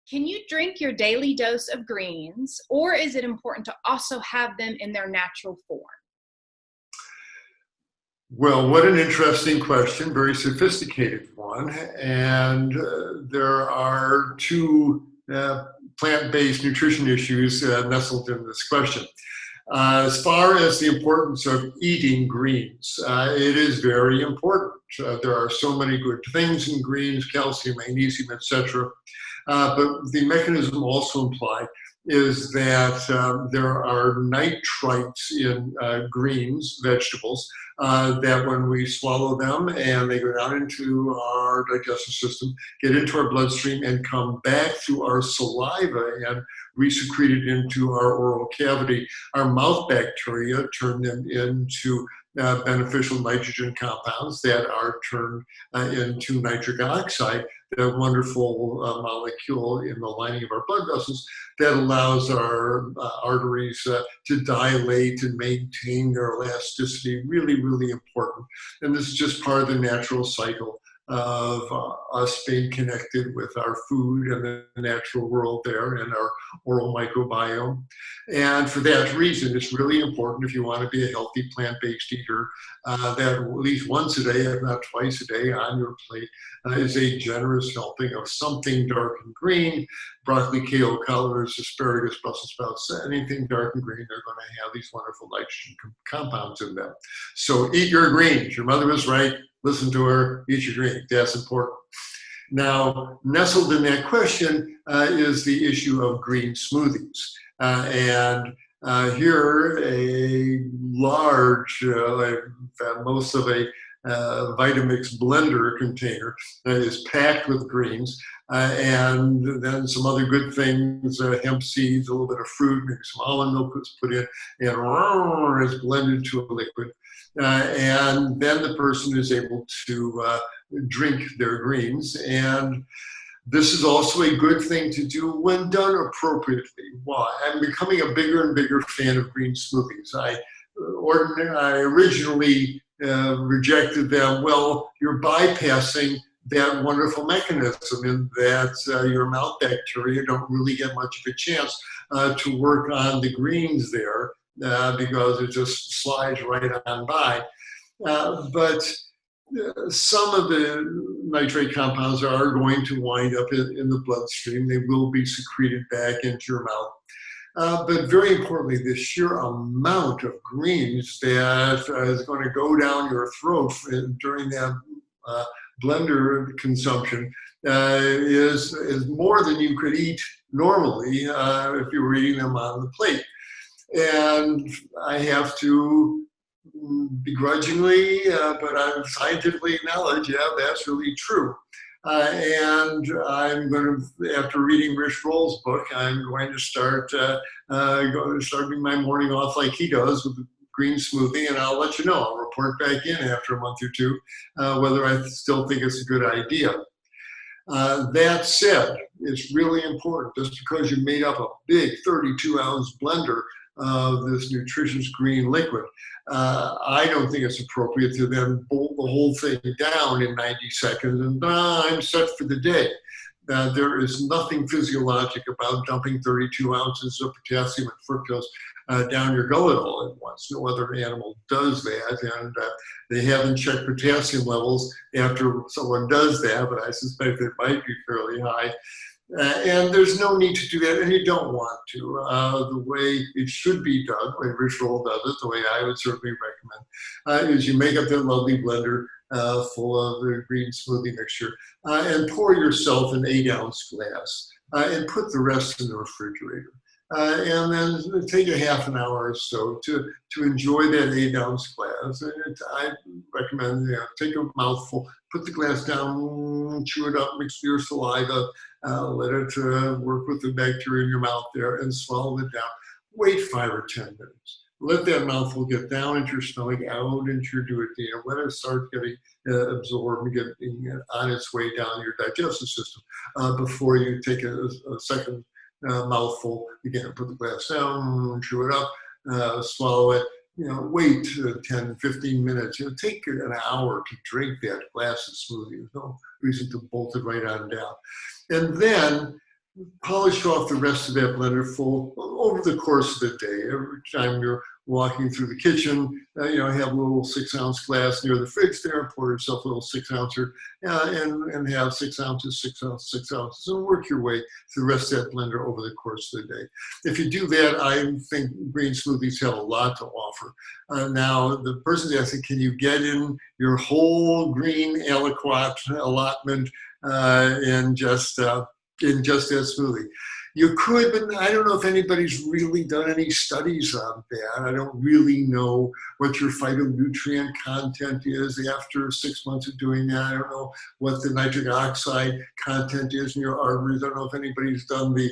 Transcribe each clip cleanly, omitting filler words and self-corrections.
Can you drink your daily dose of greens, or is it important to also have them in their natural form? Well, what an interesting question, very sophisticated one. And there are two plant-based nutrition issues nestled in this question. As far as the importance of eating greens, it is very important. There are so many good things in greens, calcium, magnesium, etc. But the mechanism also implied is that there are nitrites in greens, vegetables, that when we swallow them and they go down into our digestive system, get into our bloodstream and come back through our saliva and resecreted into our oral cavity, our mouth bacteria turn them into beneficial nitrogen compounds that are turned into nitric oxide, that wonderful molecule in the lining of our blood vessels that allows our arteries to dilate and maintain their elasticity. Really, really important. And this is just part of the natural cycle of us being connected with our food and the natural world there and our oral microbiome. And for that reason, it's really important, if you want to be a healthy plant-based eater, that at least once a day, if not twice a day, on your plate is a generous helping of something dark and green. Broccoli, kale, collards, asparagus, Brussels sprouts, anything dark and green, they're going to have these wonderful nitrogen compounds in them. So eat your greens. Your mother was right. Listen to her, eat your green. That's important. Now, nestled in that question is the issue of green smoothies. And here, a large, most of a Vitamix blender container is packed with greens, and then some other good things, hemp seeds, a little bit of fruit, maybe some almond milk was put in, and it's blended to a liquid. And then the person is able to drink their greens. And this is also a good thing to do when done appropriately. Why? I'm becoming a bigger and bigger fan of green smoothies. I originally rejected them. Well, you're bypassing that wonderful mechanism in that your mouth bacteria don't really get much of a chance to work on the greens there because it just slides right on by. But some of the nitrate compounds are going to wind up in the bloodstream. They will be secreted back into your mouth. But very importantly, the sheer amount of greens that is going to go down your throat during that blender consumption is more than you could eat normally if you were eating them on the plate. And I have to begrudgingly, but I scientifically acknowledge, yeah, that's really true. And I'm going to, after reading Rich Roll's book, I'm going to start starting my morning off like he does with a green smoothie, and I'll let you know. I'll report back in after a month or two whether I still think it's a good idea. That said, it's really important, just because you made up a big 32-ounce blender of this nutritious green liquid, I don't think it's appropriate to then bolt the whole thing down in 90 seconds and I'm set for the day. There is nothing physiologic about dumping 32 ounces of potassium and fructose down your gullet all at once. No other animal does that, and they haven't checked potassium levels after someone does that, but I suspect it might be fairly high. And there's no need to do that, and you don't want to. The way it should be done, the way Rich Roll does it, the way I would certainly recommend, is you make up that lovely blender full of the green smoothie mixture and pour yourself an 8-ounce glass and put the rest in the refrigerator. And then take a half an hour or so to enjoy that 8-ounce glass. And I recommend take a mouthful, put the glass down, chew it up, mix your saliva, let it work with the bacteria in your mouth there, and swallow it down. Wait 5 or 10 minutes. Let that mouthful get down into your stomach, out into your duodenum. Let it start getting absorbed and getting on its way down your digestive system before you take a second mouthful. Again, put the glass down, chew it up, swallow it. Wait 10, 15 minutes. Take an hour to drink that glass of smoothie. There's no reason to bolt it right on down. And then polish off the rest of that blender full over the course of the day. Every time you're walking through the kitchen, have a little 6-ounce glass near the fridge there, pour yourself a little 6-ouncer and have 6 ounces, 6 ounces, 6 ounces, and work your way through the rest of that blender over the course of the day. If you do that, I think green smoothies have a lot to offer. Now, the person's asking, can you get in your whole green aliquot allotment in just that smoothie? You could, but I don't know if anybody's really done any studies on that. I don't really know what your phytonutrient content is after 6 months of doing that. I don't know what the nitric oxide content is in your arteries. I don't know if anybody's done the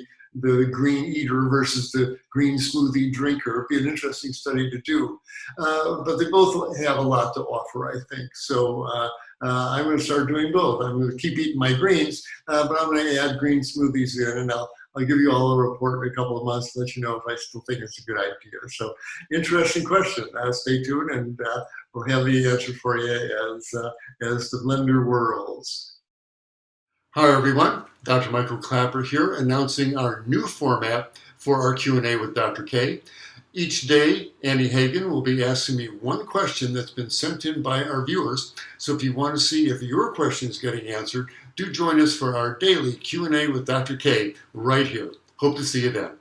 green eater versus the green smoothie drinker. It'd be an interesting study to do. But they both have a lot to offer, I think. So I'm going to start doing both. I'm going to keep eating my greens, but I'm going to add green smoothies in, and I'll give you all a report in a couple of months to let you know if I still think it's a good idea. So interesting question. Stay tuned, and we'll have the answer for you as the blender whirls. Hi, everyone. Dr. Michael Klaper here, announcing our new format for our Q&A with Dr. K. Each day, Annie Hagen will be asking me one question that's been sent in by our viewers. So if you want to see if your question is getting answered, do join us for our daily Q&A with Dr. K right here. Hope to see you then.